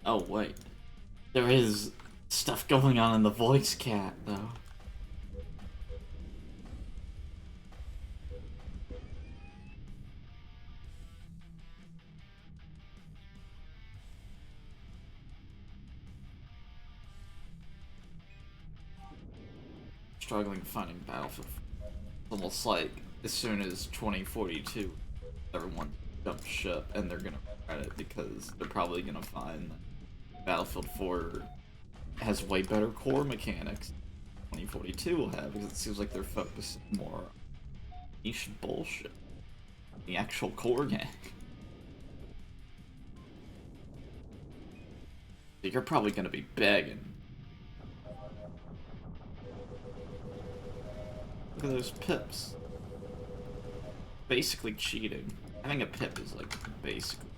Oh, wait. There is stuff going on in the voice cat, though. Struggling finding Battlefield. It's almost like as soon as 2042, everyone jumps ship and they're gonna regret it because they're probably gonna find that Battlefield 4 has way better core mechanics than 2042 will have because it seems like they're focusing more on niche bullshit. The actual core game. So you're probably gonna be begging. Look at those pips. Basically cheating. Having a pip is like basically.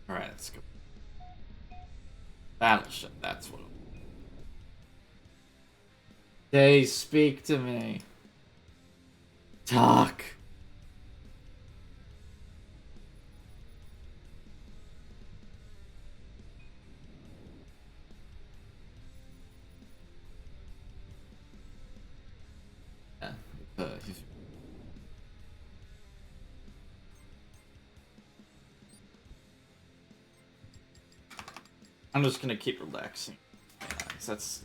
Alright, let's go. Battleship, that's what it was. They speak to me. Talk. Yeah, he's... I'm just gonna keep relaxing. Yeah, 'cause that's...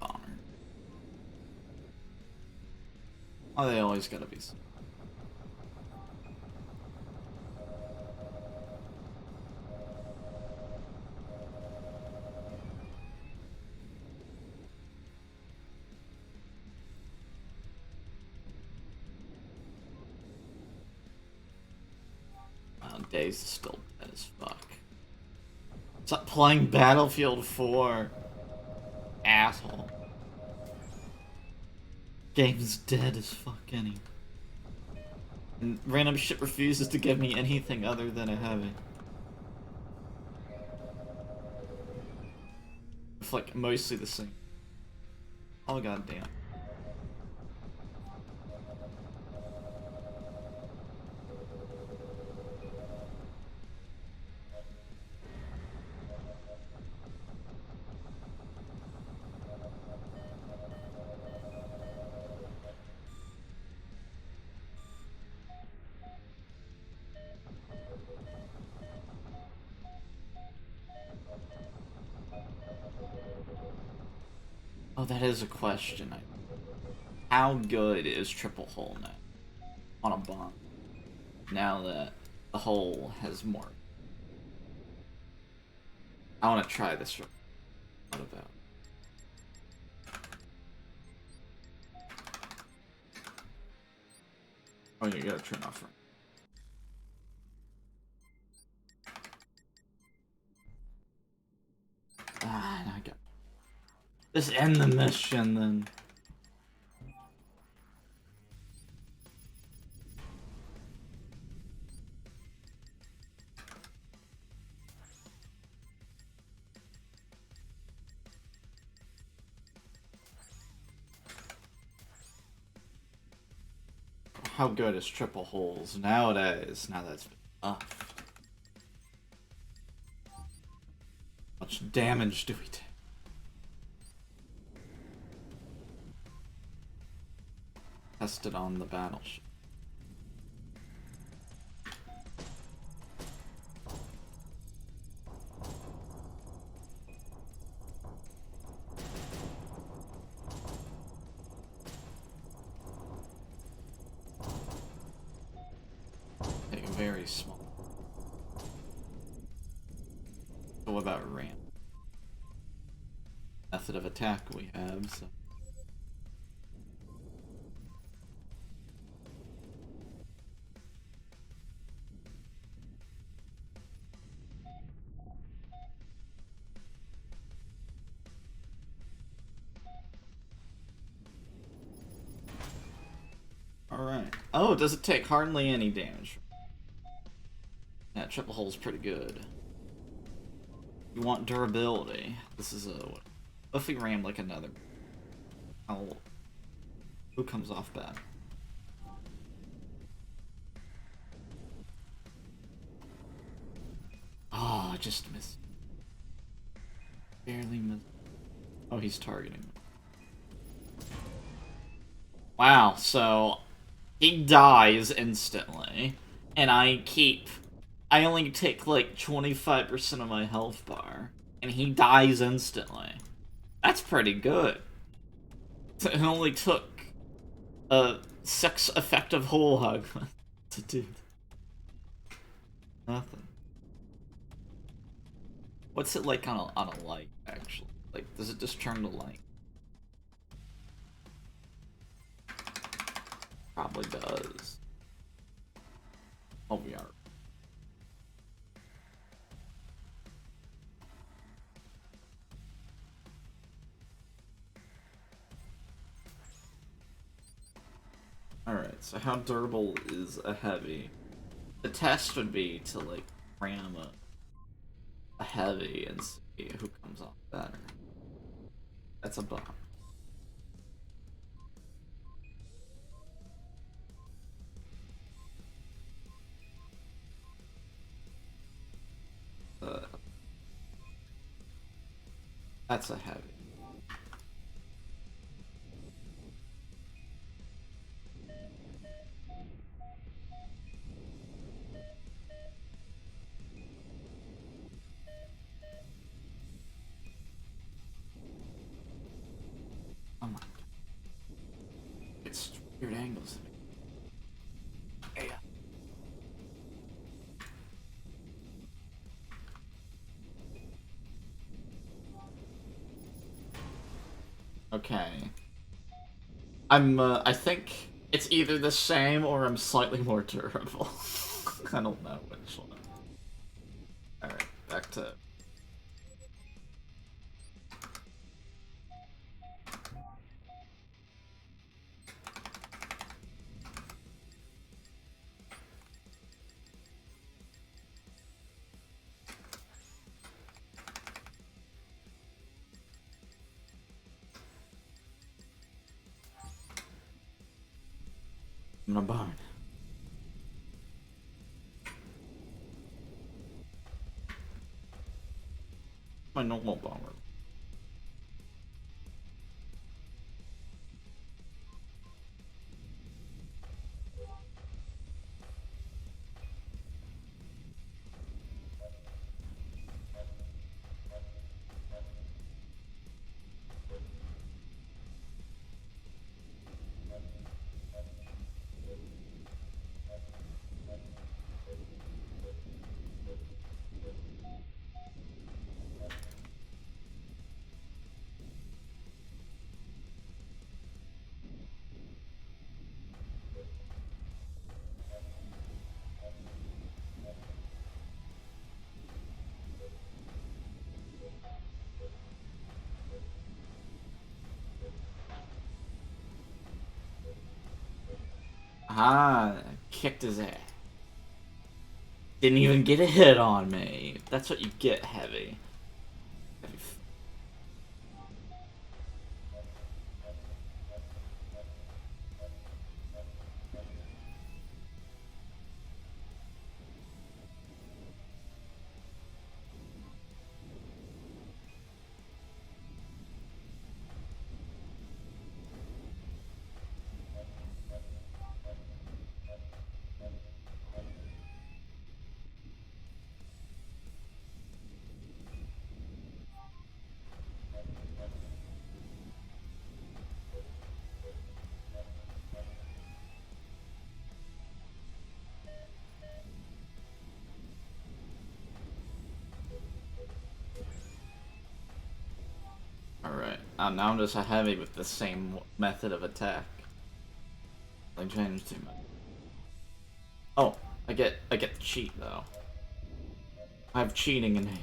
Honor. Oh, they always gotta be... Days is still dead as fuck. Stop playing Battlefield 4. Asshole. Game's dead as fuck anyway. And random shit refuses to give me anything other than a heavy. It's like mostly the same. Oh goddamn. Oh, that is a question. how good is triple hull now on a bomb? Now that the hull has more. I want to try this. What about? Oh, you gotta turn off. Ah, I got. Just end the mission then. How good is triple hulls nowadays? Now that's enough. How much damage do we take? Tested on the battleship. Very small. So what about ramp? Method of attack we have, so. Alright. Oh, does it take hardly any damage? Yeah, triple hull's pretty good. You want durability. This is a... What if we ram like another? Who comes off bad? Oh, I just missed. Barely missed. Oh, he's targeting me. Wow, so... He dies instantly. And I only take like 25% of my health bar, and he dies instantly. That's pretty good. It only took a 6 effective whole hug to do nothing. What's it like on a light, actually? Like, does it just turn to light? Probably does. Oh, we are. Alright, so how durable is a heavy? The test would be to, like, ram a heavy and see who comes off better. That's a bomb. That's a heavy. Oh my god. It's weird angles. Yeah. Okay. I think it's either the same or I'm slightly more durable. I don't know which one. Alright, back to... I'm gonna barn. My normal bomber. Ah, kicked his ass. Didn't even get a hit on me. That's what you get, Heavy. Alright. Now I'm just a Heavy with the same method of attack. Like James too much. Oh, I get the cheat though. I have cheating in it.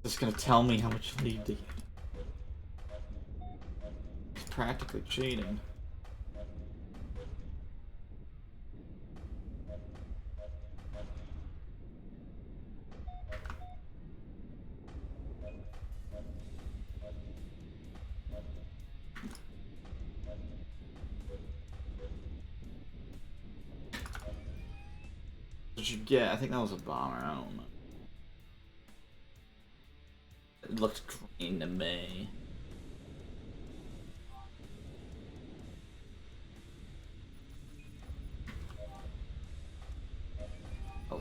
It's gonna tell me how much lead to get. It's practically cheating. What did you get? I think that was a bomber, I don't know. It looks green to me. Oh.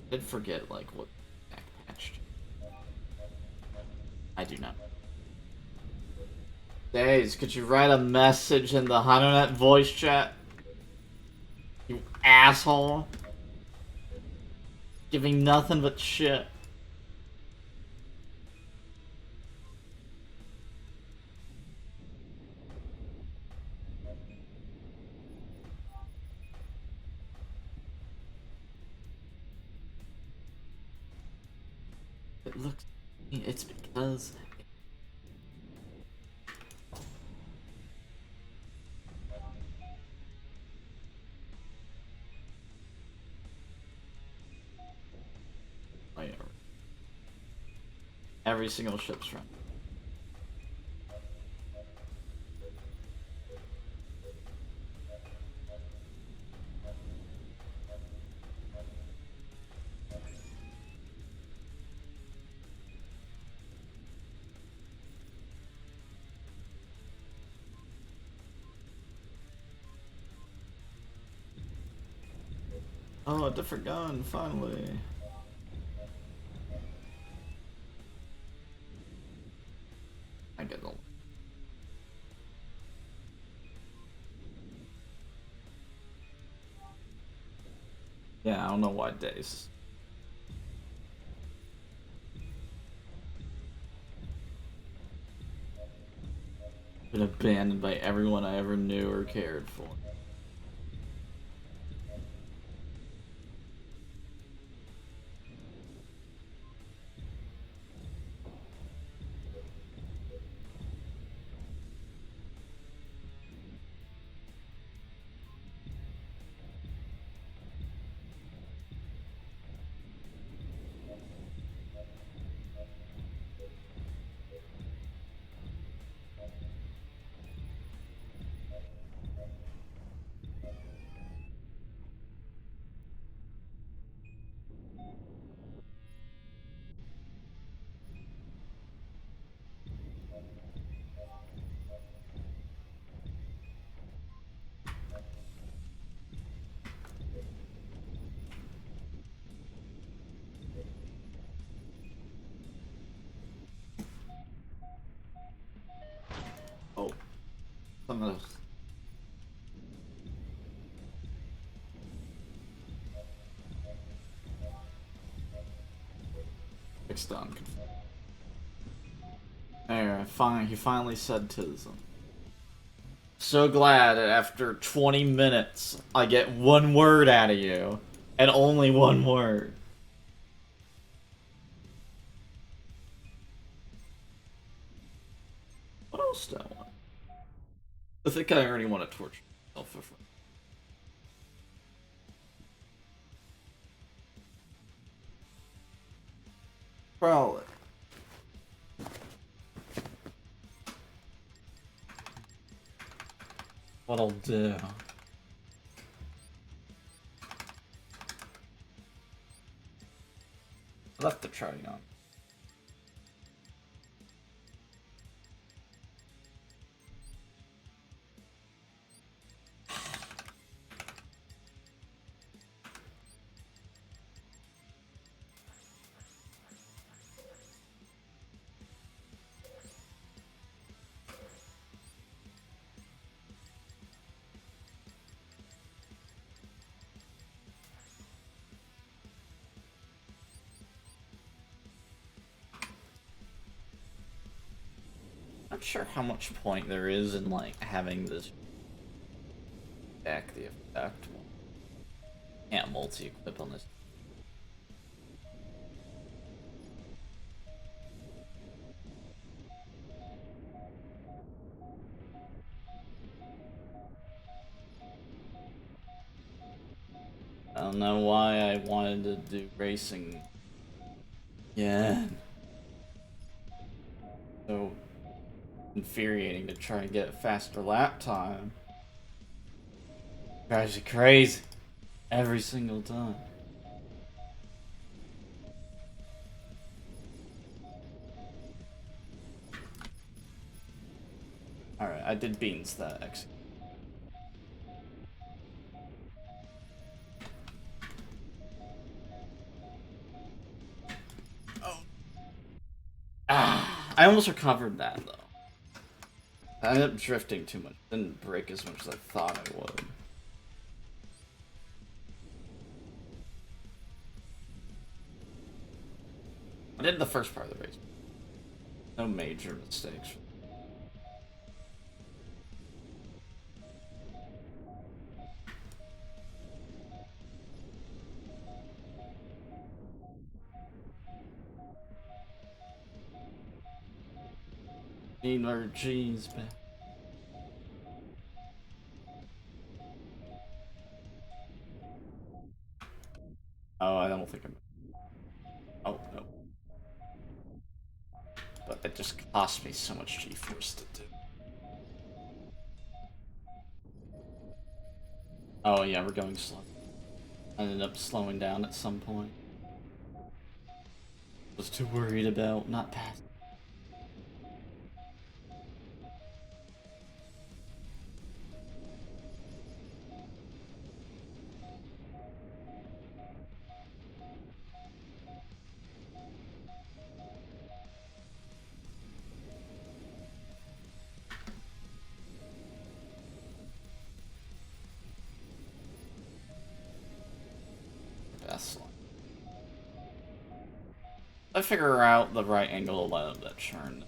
I did forget, like, what back patched. I do not. Days, could you write a message in the HuntterNet voice chat? You asshole. Giving nothing but shit. It looks... It's because... Oh, yeah. Every single ship's run. Oh, a different gun, finally. I get the... Yeah, I don't know why Days. Been abandoned by everyone I ever knew or cared for. Oh. Some of those. Fixed on. There, fine. He finally said Tism. So glad that after 20 minutes, I get one word out of you. And only one word. What else do I want? I think I already want to torture myself if probably. What I'll do. I'll have to try on. Not sure how much point there is in like having this back the effect. Can't multi-equip on this. I don't know why I wanted to do racing. Yeah. So infuriating to try and get faster lap time. Drives you crazy. Every single time. Alright, I did beans that execute. Oh. Ah, I almost recovered that though. I ended up drifting too much. Didn't break as much as I thought I would. I did the first part of the race. No major mistakes. Need our G's back. Oh, I don't think I'm. Oh, no. But it just cost me so much G-force to do. Oh, yeah, we're going slow. I ended up slowing down at some point. Was too worried about not passing. Best one. I figure out the right angle to let up that churn.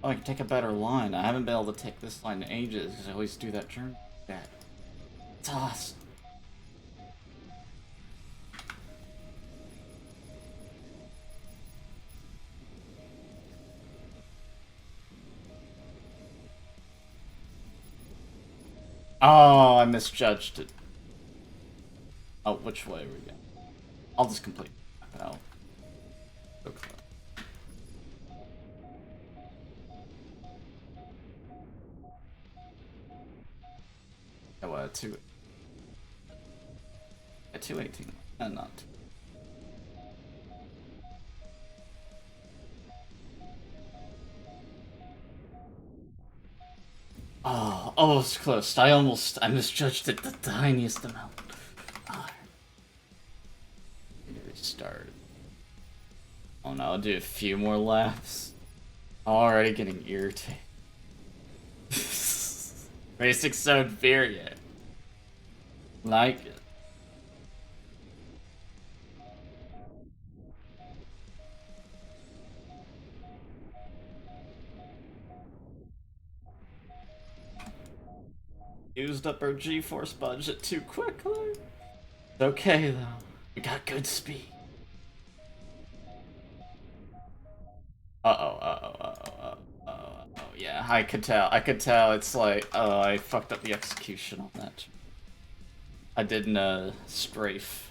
Oh, I can take a better line. I haven't been able to take this line in ages because I always do that turn. That. It's awesome. Oh, I misjudged it. Oh, which way are we going? I'll just complete it out. Okay. Oh, 218. And not. Oh, almost close. I misjudged it the tiniest amount. Oh, restart. Oh no, I'll do a few more laps. Already getting irritated. Racing so inferior. Like it. Used up our G-Force budget too quickly. It's okay though. We got good speed. Uh-oh, uh-oh, uh-oh, uh-oh, uh-oh. Yeah, I could tell. I could tell. It's like, oh, I fucked up the execution on that. I didn't strafe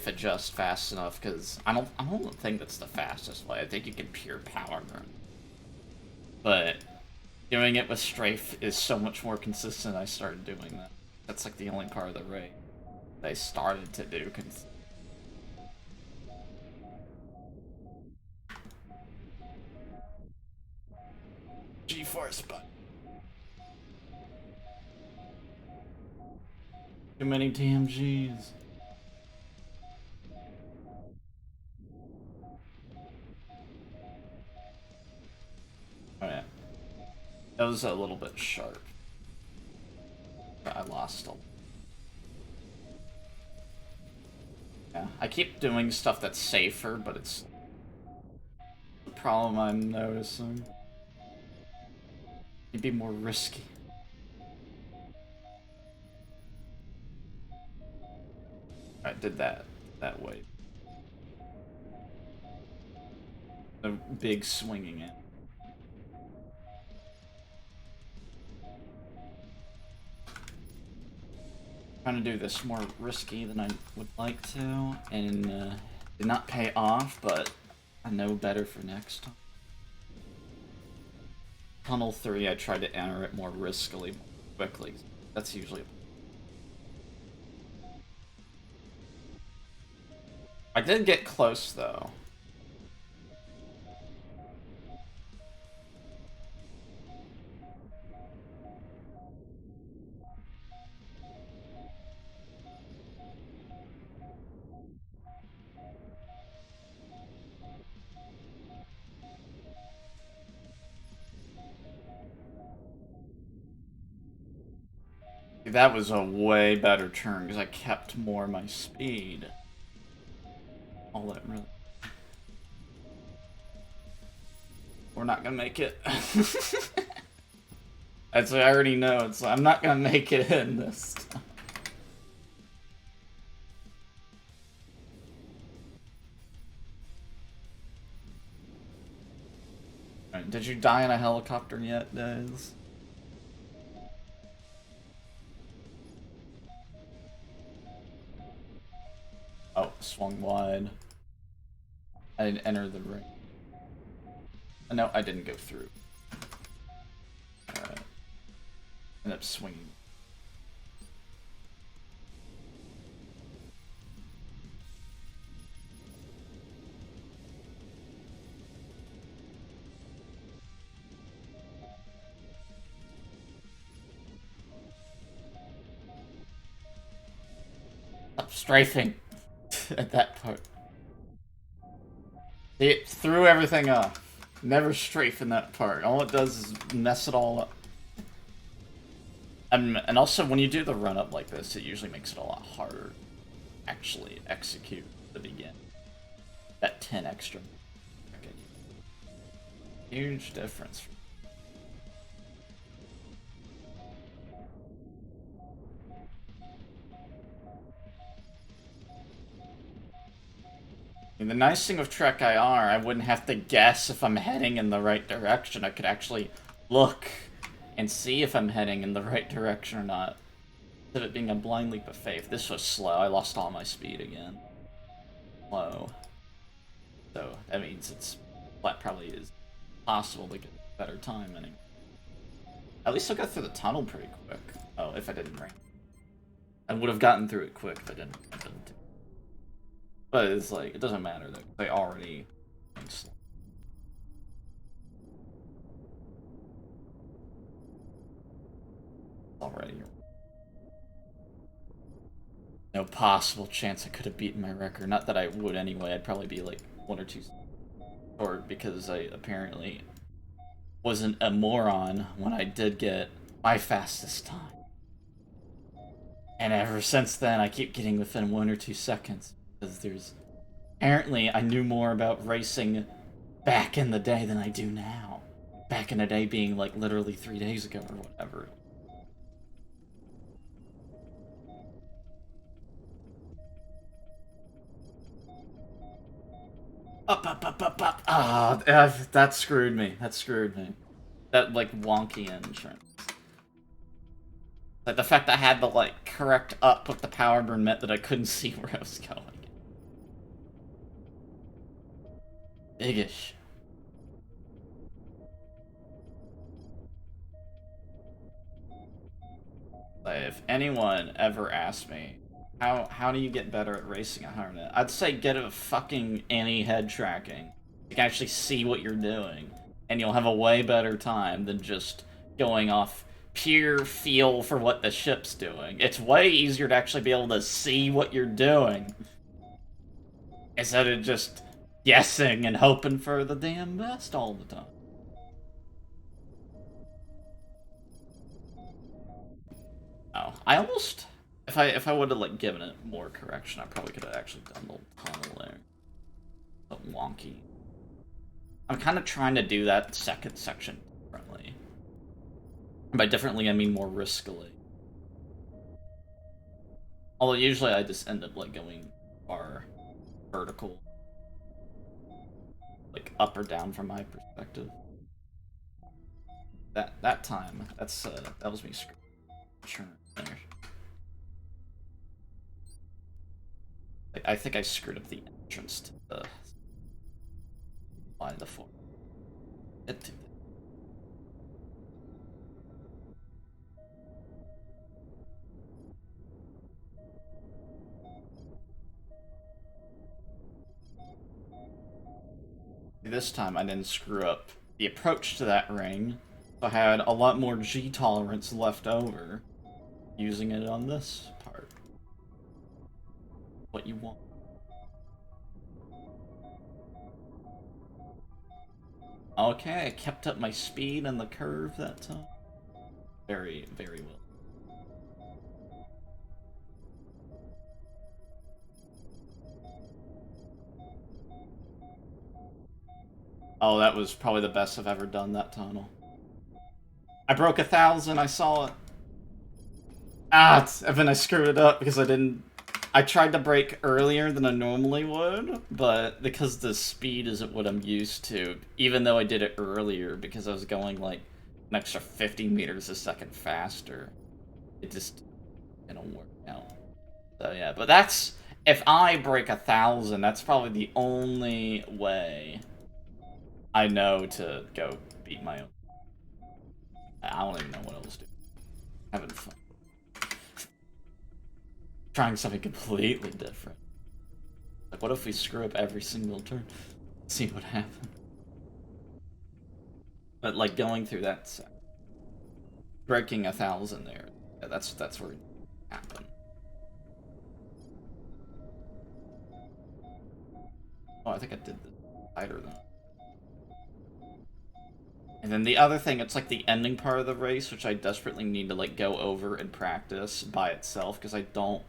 adjust fast enough because I don't think that's the fastest way. I think you can pure power burn. But doing it with strafe is so much more consistent. I started doing that. That's like the only part of the raid I started to do. G-Force, but too many TMGs. Oh yeah. That was a little bit sharp. But I lost a... Yeah, I keep doing stuff that's safer, but it's the problem I'm noticing. It'd be more risky. I did that way. The big swinging it. Trying to do this more risky than I would like to, and did not pay off, but I know better for next time. Tunnel 3, I tried to enter it more riskily, more quickly. That's usually... I did get close, though. That was a way better turn, because I kept more of my speed. All that really... We're not gonna make it. As I already know, it's I'm not gonna make it in this time. Right, did you die in a helicopter yet, Dez? Oh, swung wide. I didn't enter the ring. No, I didn't go through. Alright. End up swinging. Stop strafing at that part. It threw everything off. Never strafe in that part. All it does is mess it all up. And also, when you do the run-up like this, it usually makes it a lot harder to actually execute the begin. That 10 extra. Huge difference. And the nice thing with Trek IR, I wouldn't have to guess if I'm heading in the right direction. I could actually look and see if I'm heading in the right direction or not. Instead of it being a blind leap of faith. This was slow. I lost all my speed again. Slow. So that means that probably is possible to get better time anyway. At least I'll go through the tunnel pretty quick. Oh, if I didn't ring. I would have gotten through it quick if I didn't. But it's like, it doesn't matter though. They already... already. No possible chance I could have beaten my record. Not that I would anyway. I'd probably be like 1 or 2 short because I apparently wasn't a moron when I did get my fastest time. And ever since then, I keep getting within 1 or 2 seconds because there's... Apparently, I knew more about racing back in the day than I do now. Back in the day being like literally 3 days ago or whatever. Up. Ah, that screwed me. That screwed me. That, like, wonky entrance. Like, the fact that I had the, like, correct up with the power burn meant that I couldn't see where I was going. Biggish. Like, if anyone ever asked me, how do you get better at racing a Harnet? I'd say get a fucking anti-head tracking. You can actually see what you're doing, and you'll have a way better time than just going off pure feel for what the ship's doing. It's way easier to actually be able to see what you're doing, instead of just guessing and hoping for the damn best all the time. Oh, I almost... If I would have, like, given it more correction, I probably could have actually done the tunnel there. But wonky. I'm kind of trying to do that second section differently. By differently, I mean more riskily. Although usually I just end up, like, going far vertical. Like, up or down from my perspective. That time, that was me screwing. Sure. I think I screwed up the entrance to the line of the floor. This time I didn't screw up the approach to that ring, so I had a lot more G tolerance left over using it on this part. What you want. Okay, I kept up my speed on the curve that time. Very, very well. Oh, that was probably the best I've ever done, that tunnel. I broke 1,000, I saw it. Ah, and then I screwed it up because I tried to brake earlier than I normally would, but because the speed isn't what I'm used to, even though I did it earlier because I was going like an extra 50 meters a second faster, it just didn't work out. So yeah, but that's, if I break 1,000, that's probably the only way I know to go beat my own. I don't even know what else to do. Having fun. Trying something completely different. Like, what if we screw up every single turn? See what happens. But, like, going through that set. Breaking 1,000 there. Yeah, that's where it happened. Oh, I think I did the tighter than. And then the other thing, it's like the ending part of the race, which I desperately need to like go over and practice by itself, because I don't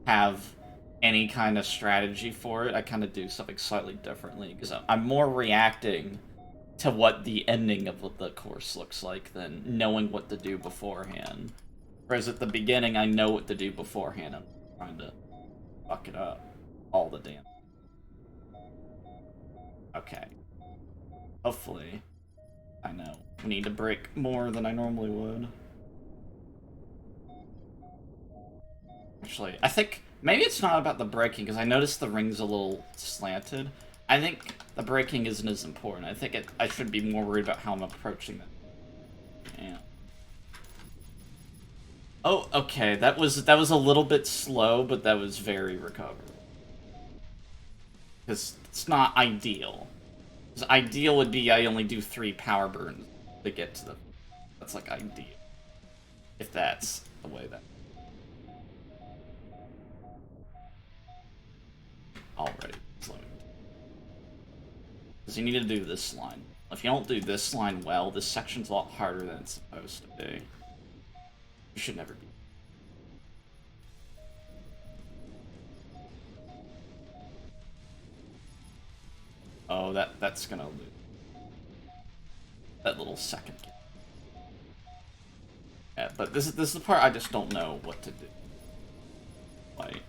have any kind of strategy for it. I kind of do something slightly differently, because I'm more reacting to what the ending of the course looks like than knowing what to do beforehand. Whereas at the beginning, I know what to do beforehand, and I'm trying to fuck it up all the damn. Okay. Hopefully. I know. We need to break more than I normally would. Actually, I think maybe it's not about the braking, because I noticed the ring's a little slanted. I think the braking isn't as important. I think I should be more worried about how I'm approaching it. Yeah. Oh, okay. That was a little bit slow, but that was very recoverable. Because it's not ideal. Because ideal would be I only do 3 power burns to get to the... That's like ideal. If that's the way that... Already slowed. Because you need to do this line. If you don't do this line well, this section's a lot harder than it's supposed to be. You should never be. Oh, that's gonna lose. That little second. Yeah, but this is the part I just don't know what to do. Like,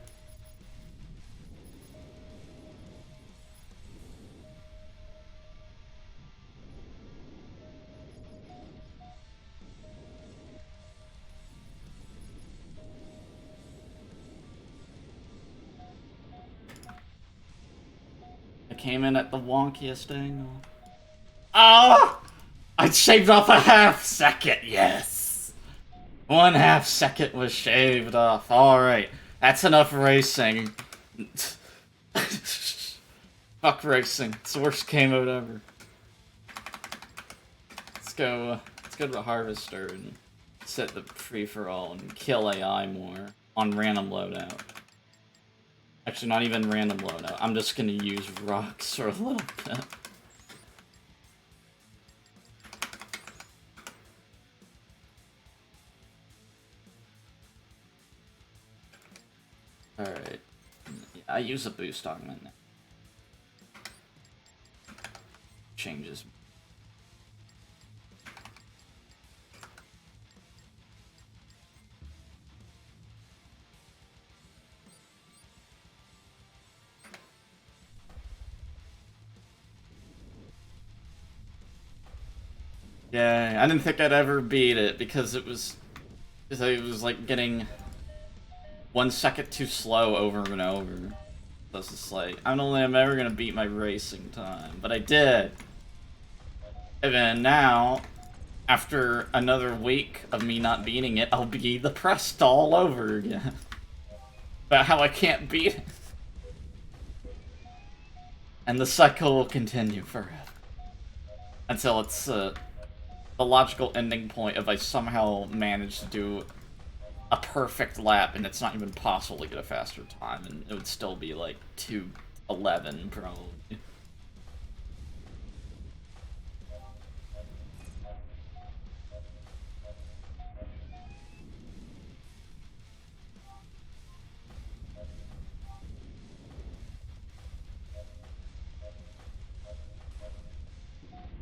I came in at the wonkiest angle. Ah! I shaved off a half second, yes! 1/2 second was shaved off. Alright, that's enough racing. Fuck racing. It's the worst game mode ever. Let's go to the Harvester and set the free-for-all and kill AI more on random loadout. Actually, not even random loadout. I'm just gonna use rocks for a little bit. Alright. Yeah, I use a boost augment now. Changes. Yeah, I didn't think I'd ever beat it because it was like getting 1 second too slow over and over. So it's just like, I don't think I'm ever gonna beat my racing time, but I did. And then now, after another week of me not beating it, I'll be depressed all over again. About how I can't beat it. And the cycle will continue forever. Until it's, the logical ending point if I somehow manage to do a perfect lap and it's not even possible to get a faster time, and it would still be like 2:11 probably.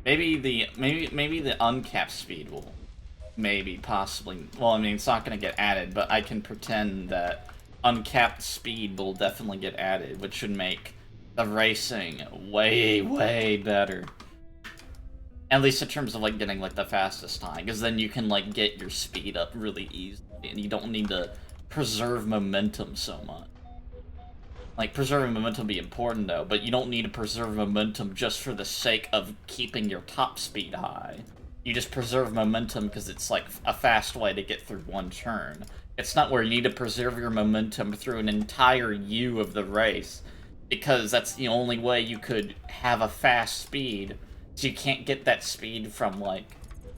Maybe the uncapped speed will possibly, well, I mean, it's not gonna get added, but I can pretend that uncapped speed will definitely get added, which should make the racing way better. At least in terms of like getting like the fastest time, because then you can like get your speed up really easily, and you don't need to preserve momentum so much. Like, preserving momentum be important, though, but you don't need to preserve momentum just for the sake of keeping your top speed high. You just preserve momentum because it's, like, a fast way to get through one turn. It's not where you need to preserve your momentum through an entire U of the race, because that's the only way you could have a fast speed, so you can't get that speed from, like,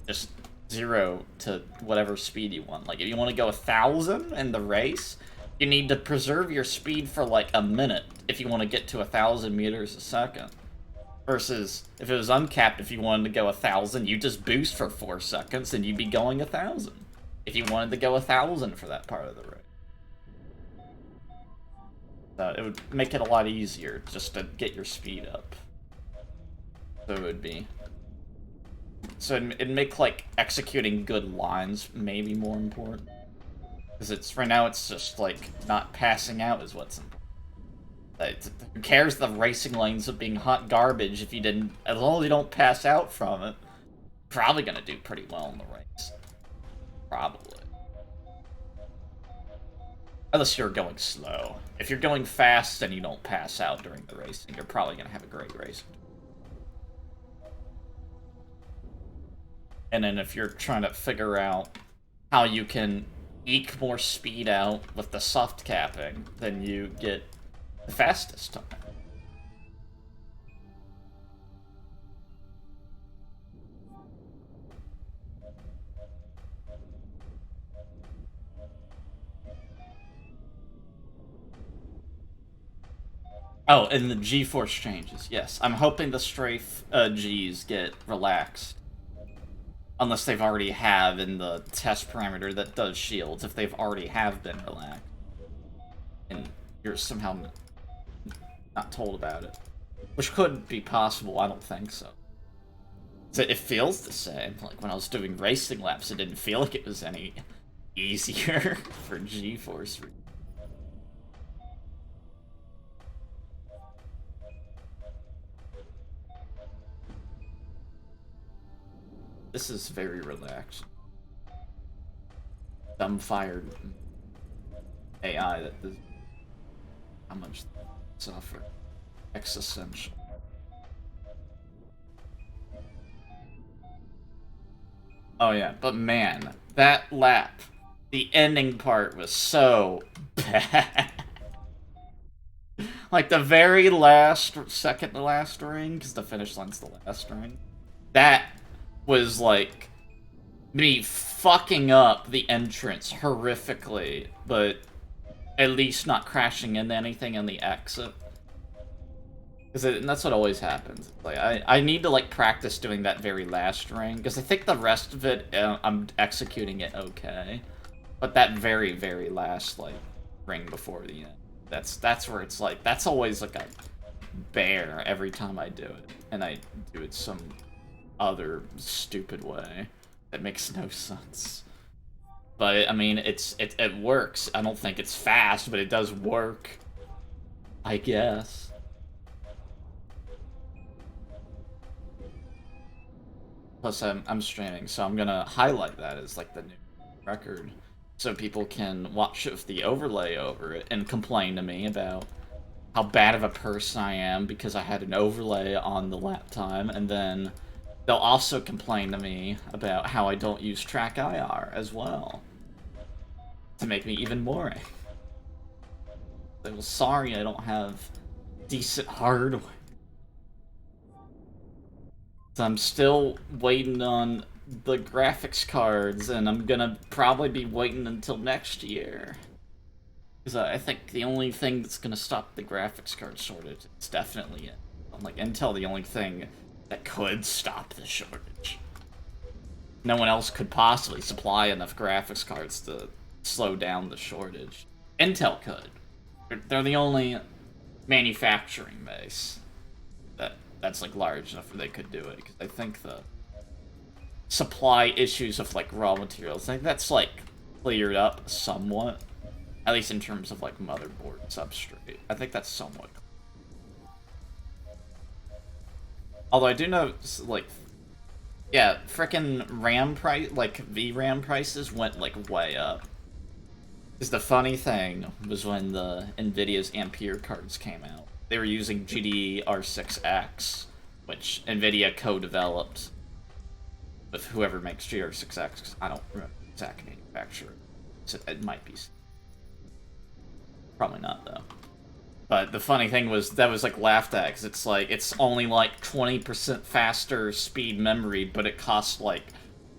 just 0 to whatever speed you want. Like, if you want to go 1,000 in the race, you need to preserve your speed for like a minute if you want to get to 1,000 meters a second. Versus, if it was uncapped, if you wanted to go 1,000, you just boost for 4 seconds and you'd be going 1,000. If you wanted to go 1,000 for that part of the race. It would make it a lot easier just to get your speed up. So it would be... So it'd make, like, executing good lines maybe more important. Because it's, right now it's just, like, not passing out is what's important. Who cares the racing lanes of being hot garbage if you didn't, as long as you don't pass out from it, probably gonna do pretty well in the race. Probably. Unless you're going slow. If you're going fast and you don't pass out during the racing, you're probably gonna have a great race. And then if you're trying to figure out how you can eke more speed out with the soft capping, then you get the fastest time. Oh, and the G-force changes. Yes, I'm hoping the strafe Gs get relaxed, unless they've already have in the test parameter that does shields. If they've already have been relaxed, and you're somehow not told about it, which could be possible. I don't think so. It feels the same. Like when I was doing racing laps, it didn't feel like it was any easier for G-force. This is very relaxed. Dumbfired AI that does how much suffer. Existential. Oh yeah, but man, that lap, the ending part was so bad. Like the very last, second to last ring, because the finish line's the last ring. That was like me fucking up the entrance horrifically, but at least not crashing into anything in the exit. Because that's what always happens. Like I need to like practice doing that very last ring, because I think the rest of it I'm executing it okay, but that very last like ring before the end, that's where it's like that's always like a bear every time I do it, and I do it some other stupid way that makes no sense. But I mean, it works. I don't think it's fast, but it does work, I guess. Plus, I'm streaming, so I'm gonna highlight that as like the new record, so people can watch with the overlay over it and complain to me about how bad of a person I am because I had an overlay on the lap time, and then they'll also complain to me about how I don't use track IR as well, to make me even more angry. Well, sorry I don't have decent hardware. I'm still waiting on the graphics cards, and I'm gonna probably be waiting until next year. Because I think the only thing that's gonna stop the graphics card shortage is definitely it. Like, Intel, the only thing that could stop the shortage. No one else could possibly supply enough graphics cards to slow down the shortage. Intel could. They're the only manufacturing base that's like large enough where they could do it, because I think the supply issues of like raw materials, I think that's like cleared up somewhat, at least in terms of like motherboard substrate. I think that's somewhat. Although I do know, like, yeah, frickin' RAM price, like VRAM prices went like way up. Because the funny thing was when the Nvidia's Ampere cards came out, they were using GDR6X, which Nvidia co-developed with whoever makes GDR6X. I don't remember the exact manufacturer. So it might be. Probably not, though. But the funny thing was, that was like laughed at, because it's like, it's only like 20% faster speed memory, but it costs like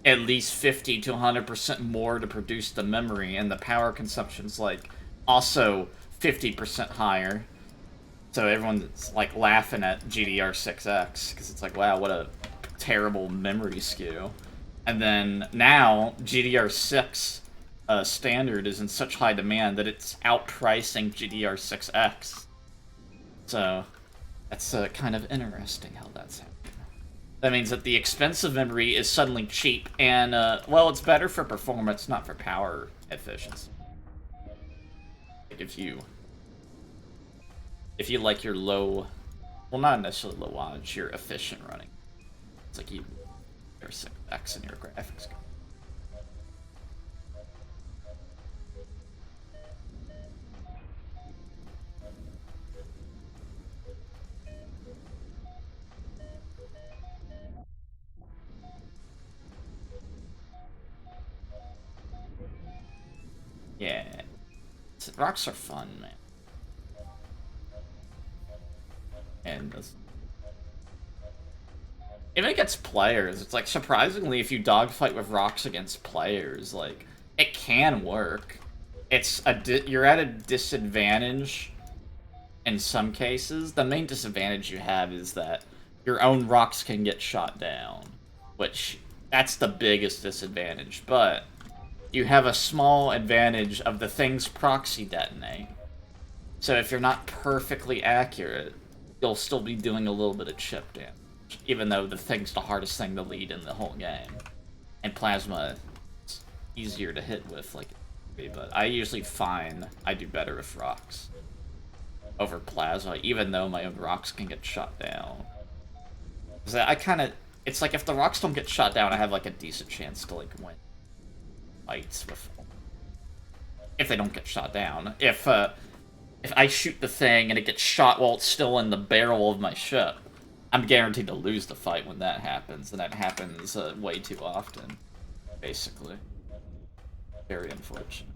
at least 50 to 100% more to produce the memory, and the power consumption's like also 50% higher. So everyone's like laughing at GDR6X, because it's like, wow, what a terrible memory skew. And then now GDR6 standard is in such high demand that it's outpricing GDR6X. So that's kind of interesting how that's happening. That means that the expensive memory is suddenly cheap, and well, it's better for performance, not for power efficiency. If you like your low, well, not necessarily low wattage, your efficient running. It's like there's X in your graphics card. Yeah, rocks are fun, man. And even against players, it's like, surprisingly, if you dogfight with rocks against players, like, it can work. It's you're at a disadvantage in some cases. The main disadvantage you have is that your own rocks can get shot down, which that's the biggest disadvantage. But you have a small advantage of the things proxy detonate. So if you're not perfectly accurate, you'll still be doing a little bit of chip damage, even though the thing's the hardest thing to lead in the whole game. And plasma is easier to hit with, like, but I usually find I do better with rocks over plasma, even though my own rocks can get shot down. Cause I kind of, it's like if the rocks don't get shot down, I have like a decent chance to like win fights with them. If they don't get shot down, if I shoot the thing and it gets shot while it's still in the barrel of my ship, I'm guaranteed to lose the fight when that happens, and that happens way too often, basically. Very unfortunate.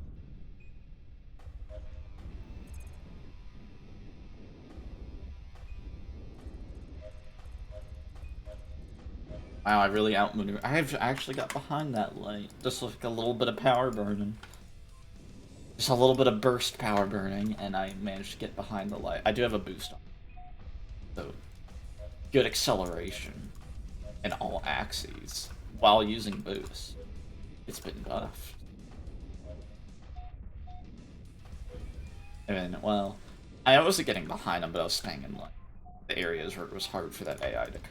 Wow, I really outmaneuvered. I've actually got behind that light. Just like a little bit of power burning. Just a little bit of burst power burning, and I managed to get behind the light. I do have a boost on, so good acceleration in all axes while using boost. It's been buffed. And well, I wasn't getting behind him, but I was staying in like the areas where it was hard for that AI to come.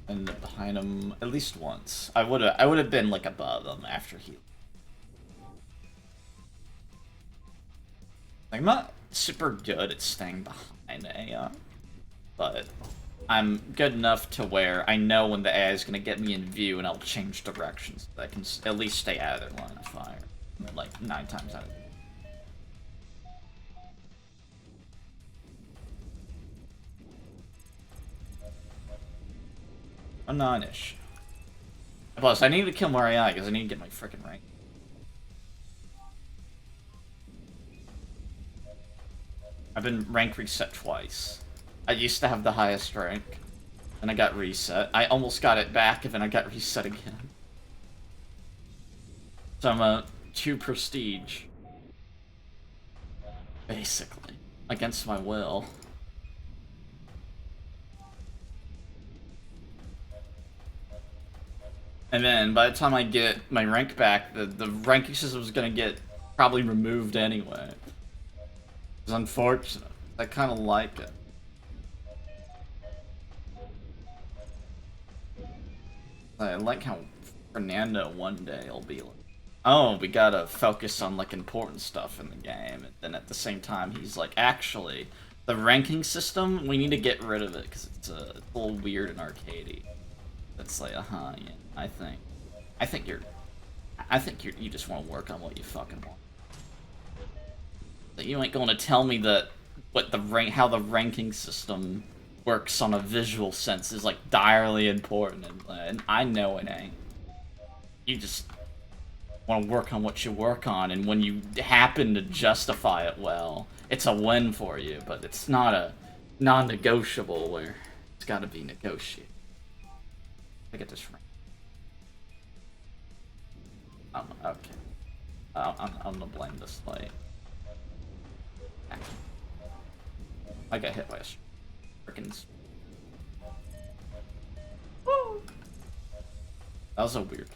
And behind him at least once. I would have been like above him after he. I'm not super good at staying behind AI, but I'm good enough to where I know when the AI is gonna get me in view, and I'll change directions so I can at least stay out of their line of fire. Like 9 times out of 10. A 9-ish. Plus, I need to kill more AI because I need to get my frickin' rank. I've been rank reset twice. I used to have the highest rank, and I got reset. I almost got it back, and then I got reset again. So I'm a 2 prestige. Basically. Against my will. And then, by the time I get my rank back, the ranking system is gonna get probably removed anyway. It's unfortunate. I kind of like it. I like how Fernando one day will be like, oh, we gotta focus on like important stuff in the game, and then at the same time he's like, actually, the ranking system, we need to get rid of it because it's a little weird and arcadey. It's like, yeah, I think you just want to work on what you fucking want. That you ain't going to tell me that how the ranking system works on a visual sense is like direly important, and I know it ain't. You just want to work on what you work on, and when you happen to justify it well, it's a win for you, but it's not a non-negotiable where it's got to be negotiated. I get this right. Okay. I'm gonna blame this light. I got hit by a frickin'. Woo! That was so weird.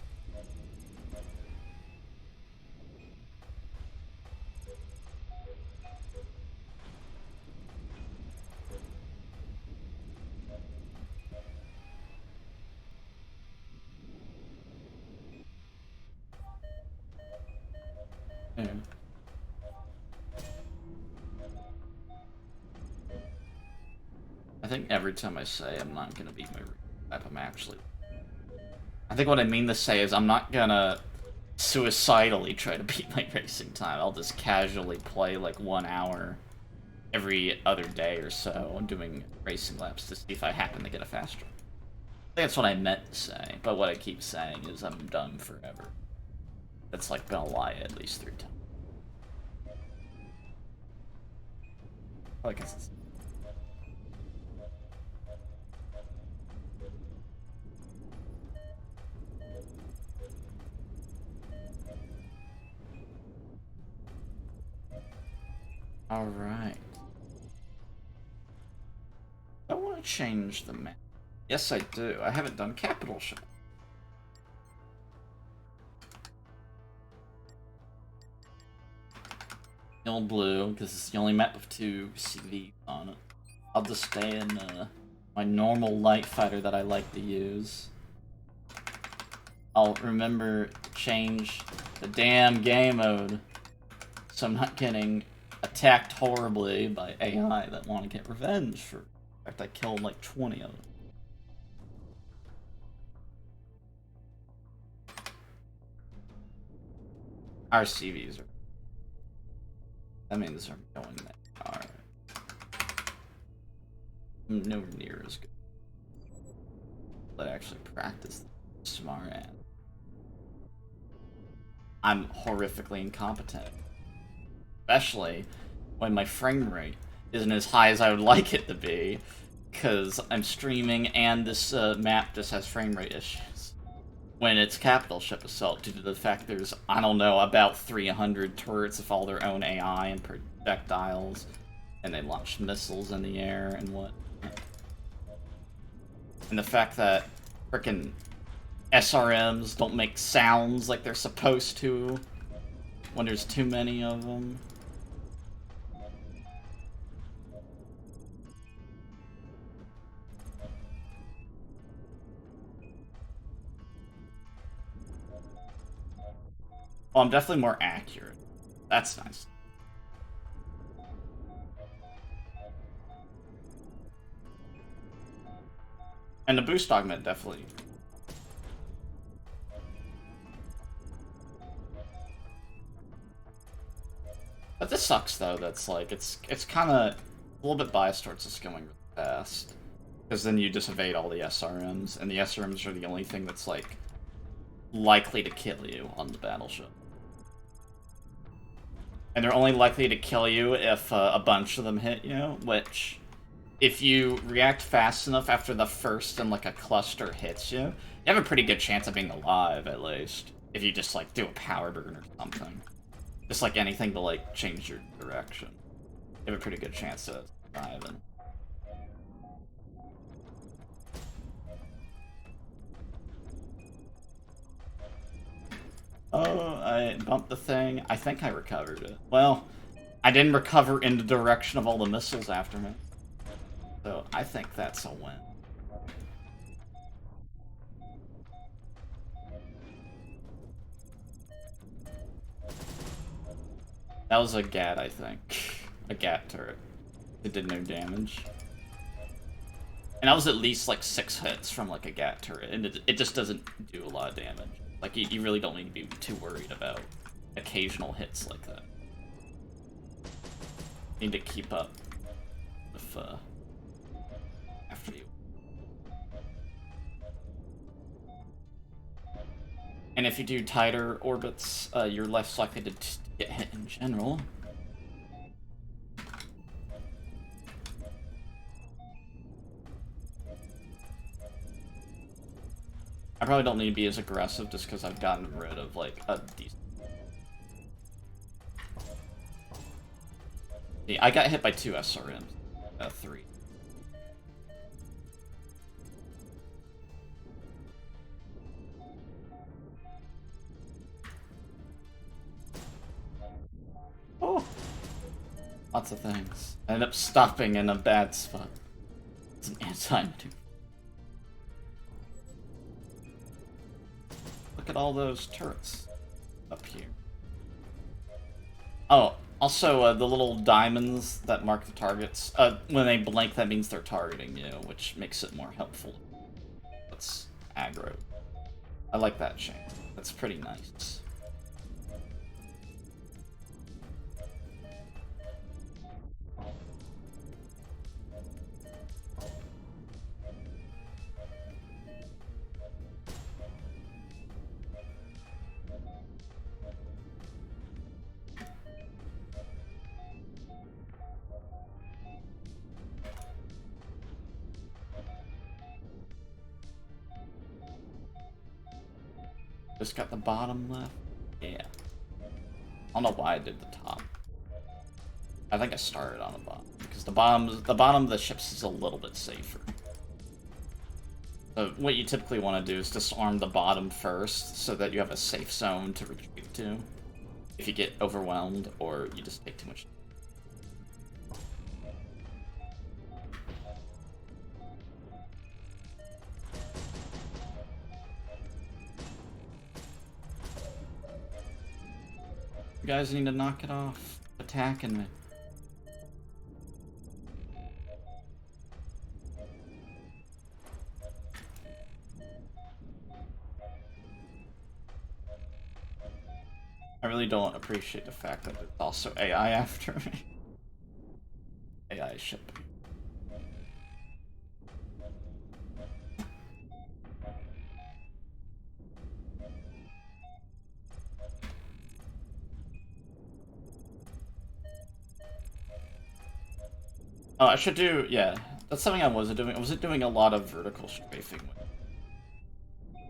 Yeah. I think every time I say I'm not gonna beat my map, I'm actually. I think what I mean to say is I'm not gonna suicidally try to beat my racing time. I'll just casually play like 1 hour every other day or so doing racing laps to see if I happen to get a faster. I think that's what I meant to say, but what I keep saying is I'm done forever. That's like been a lie at least 3 times. I guess it's... Alright. I want to change the map. Yes, I do. I haven't done Capital Ship. Old blue, because it's the only map with 2 CV on it. I'll just stay in my normal light fighter that I like to use. I'll remember to change the damn game mode so I'm not getting attacked horribly by AI that want to get revenge for... In fact, I killed like 20 of them. Our CVs are... That means they're going that far. Nowhere near as good. But actually practice smart at. I'm horrifically incompetent. Especially when my frame rate isn't as high as I would like it to be. Because I'm streaming and this map just has frame rate issues. When it's Capital Ship Assault, due to the fact there's, I don't know, about 300 turrets with all their own AI and projectiles, and they launch missiles in the air and what. And the fact that frickin' SRMs don't make sounds like they're supposed to when there's too many of them. Well, I'm definitely more accurate. That's nice. And the boost augment definitely. But this sucks though, that's like, it's kinda a little bit biased towards just going really fast. Because then you just evade all the SRMs, and the SRMs are the only thing that's like, likely to kill you on the battleship. And they're only likely to kill you if a bunch of them hit you, which, if you react fast enough after the first and like a cluster hits you, you have a pretty good chance of being alive, at least. If you just like do a power burn or something. Just like anything to like change your direction. You have a pretty good chance of surviving. Oh, I bumped the thing. I think I recovered it. Well, I didn't recover in the direction of all the missiles after me. So, I think that's a win. That was a GAT, I think. A GAT turret. It did no damage. And that was at least like 6 hits from like a GAT turret, and it just doesn't do a lot of damage. Like, you really don't need to be too worried about occasional hits like that. You need to keep up with, after you. And if you do tighter orbits, you're less likely to get hit in general. I probably don't need to be as aggressive just because I've gotten rid of, like, a decent... See, I got hit by 2 SRMs. 3. Oh! Lots of things. I ended up stopping in a bad spot. It's an anti-maneuver. Look at all those turrets up here. Oh, also, the little diamonds that mark the targets, when they blink, that means they're targeting you, which makes it more helpful. That's aggro. I like that change. That's pretty nice. Just got the bottom left? Yeah. I don't know why I did the top. I think I started on the bottom, because the bottom of the ships is a little bit safer. So what you typically want to do is disarm the bottom first, so that you have a safe zone to retreat to. If you get overwhelmed, or you just take too much. You guys need to knock it off. Attacking me. I really don't appreciate the fact that there's also AI after me. AI ship. Oh, I should do, yeah. That's something I wasn't doing. I wasn't doing a lot of vertical strafing.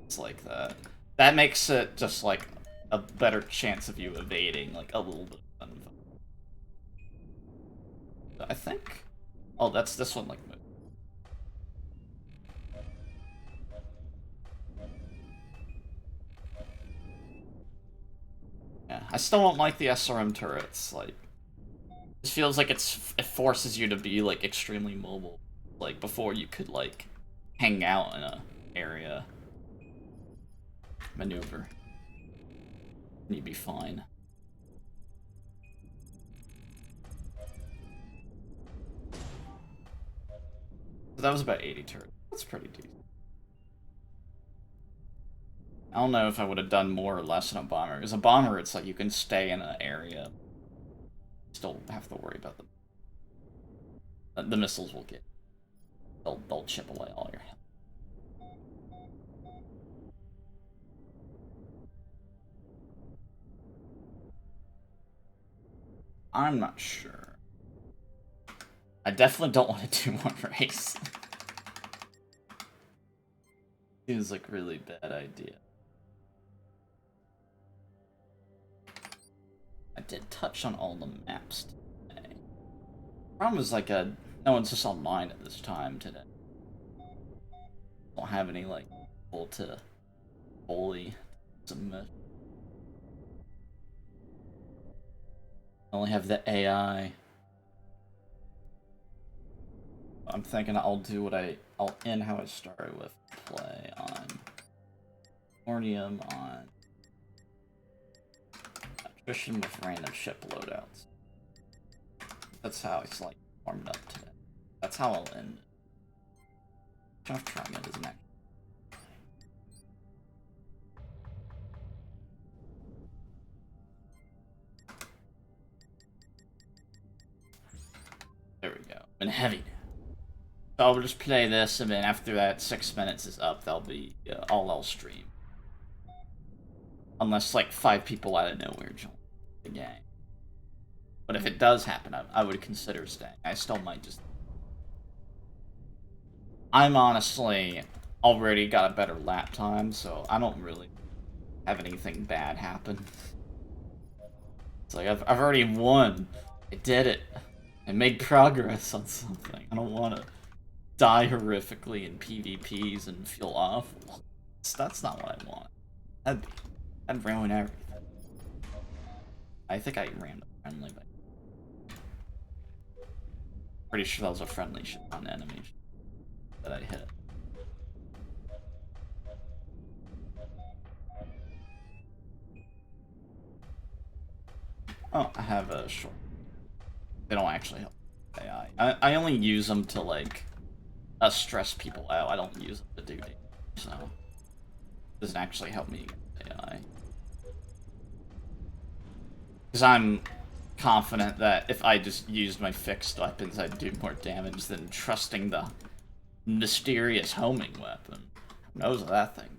It's like that. That makes it just like a better chance of you evading, like a little bit of fun. I think. Oh, that's this one, like. Yeah, I still don't like the SRM turrets. Like, it feels like it forces you to be like extremely mobile. Like before, you could like hang out in a area, maneuver, and you'd be fine. So that was about 80 turrets. That's pretty decent. I don't know if I would have done more or less in a bomber. Because a bomber, it's like you can stay in an area. Still have to worry about them. The missiles will get. They'll chip away all your health. I'm not sure. I definitely don't want to do one race. Seems like a really bad idea. I did touch on all the maps today. Problem is, like, no one's just online at this time today. Don't have any, like, people to fully submit. I only have the AI. I'm thinking I'll do I'll end how I started with play on Ornium on attrition with random ship loadouts. That's how it's like warmed up today. That's how I'll end it. Just trying it as next. There we go. And heavy. So I'll just play this, and then after that 6 minutes is up, that'll be all I'll stream. Unless like 5 people out of nowhere join the game. But if it does happen, I would consider staying. I still might just. I'm honestly already got a better lap time, so I don't really have anything bad happen. It's like I've already won. I did it. I made progress on something. I don't want to die horrifically in PvPs and feel awful. That's not what I want. That'd ruin everything. I think I ran the friendly, but pretty sure that was a friendly shot on enemy that I hit. Oh, I have a short. They don't actually help AI. I only use them to like stress people out. I don't use them to do damage, so it doesn't actually help me against AI. Because I'm confident that if I just used my fixed weapons, I'd do more damage than trusting the mysterious homing weapon. Who knows what that thing does?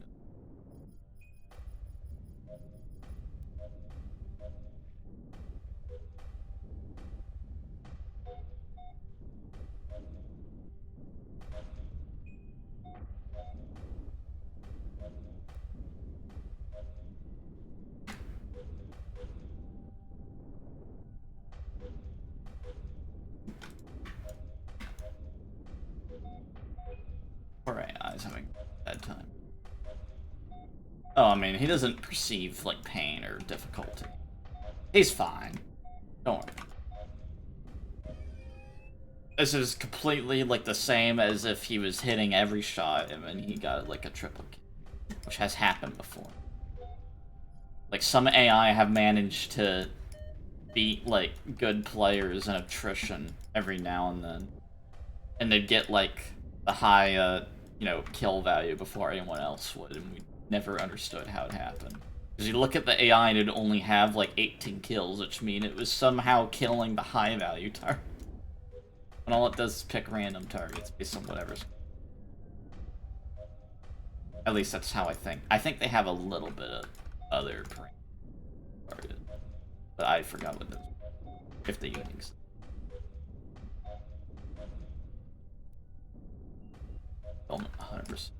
Oh, I mean, he doesn't perceive, like, pain or difficulty. He's fine. Don't worry. This is completely, like, the same as if he was hitting every shot and then he got, like, a triple kill, which has happened before. Like, some AI have managed to beat, like, good players in attrition every now and then. And they'd get, like, the high, you know, kill value before anyone else would, and we never understood how it happened. Because you look at the AI and it'd only have, like, 18 kills, which mean it was somehow killing the high value target. And all it does is pick random targets based on whatever's... At least that's how I think. I think they have a little bit of other target. But I forgot what those were. If they even exist. Element 100%.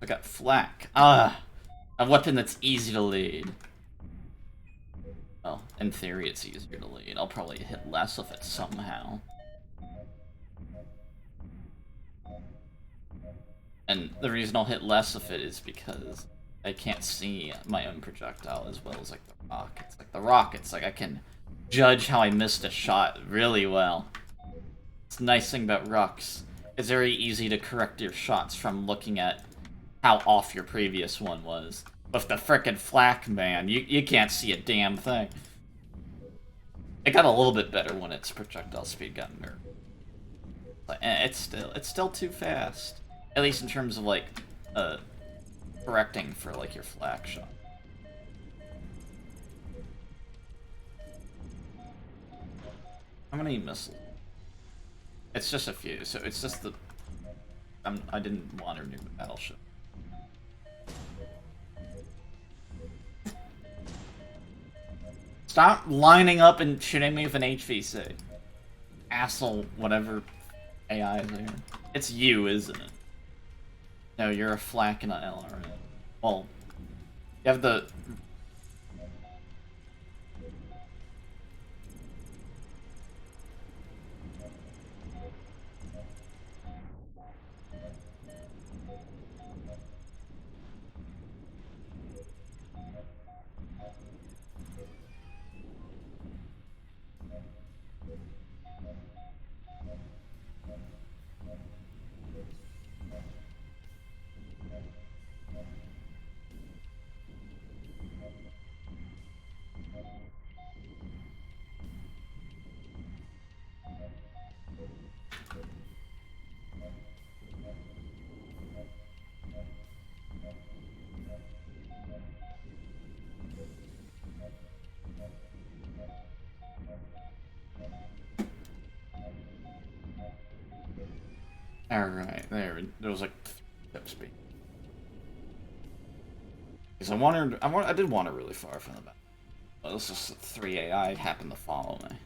I got flak. Ah! A weapon that's easy to lead. Well, in theory it's easier to lead. I'll probably hit less of it somehow. And the reason I'll hit less of it is because I can't see my own projectile as well as, like, the rockets. Like, the rockets, like, I can judge how I missed a shot really well. It's the nice thing about Rux. It's very easy to correct your shots from looking at how off your previous one was. With the frickin' flak, man, you can't see a damn thing. It got a little bit better when its projectile speed got nerfed. But it's still too fast. At least in terms of, like, correcting for, like, your flak shot. How many missiles? It's just a few, so it's just the... I didn't want to renew the battleship. Stop lining up and shooting me with an HVC. Asshole, whatever AI is here. It's you, isn't it? No, you're a flak and an LRM. Well, you have the... Alright, there was like step speed. Because I did wander really far from the back. Well, this is 3 AI happened to follow me.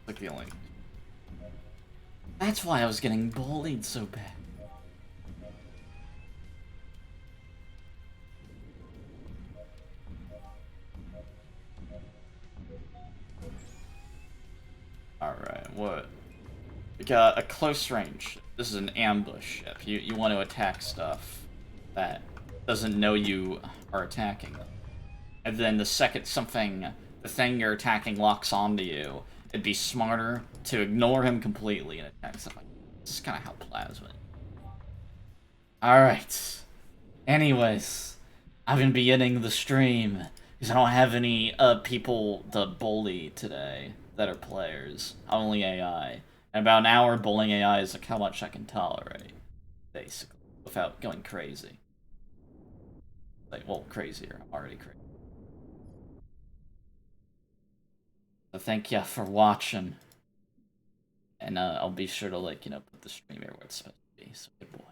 Like the only... That's why I was getting bullied so bad. Alright, what? We got a close range. This is an ambush ship. You want to attack stuff that doesn't know you are attacking them. And then the second the thing you're attacking locks onto you, it'd be smarter to ignore him completely and attack something. This is kind of how Plasma. Alright. Anyways, I'm gonna be ending the stream because I don't have any people to bully today that are players. Only AI. And about an hour bullying AI is like how much I can tolerate, basically, without going crazy. Like, well, crazier. I'm already crazy. So thank ya for watching. And I'll be sure to, like, you know, put the stream everywhere it's supposed to be. So good boy.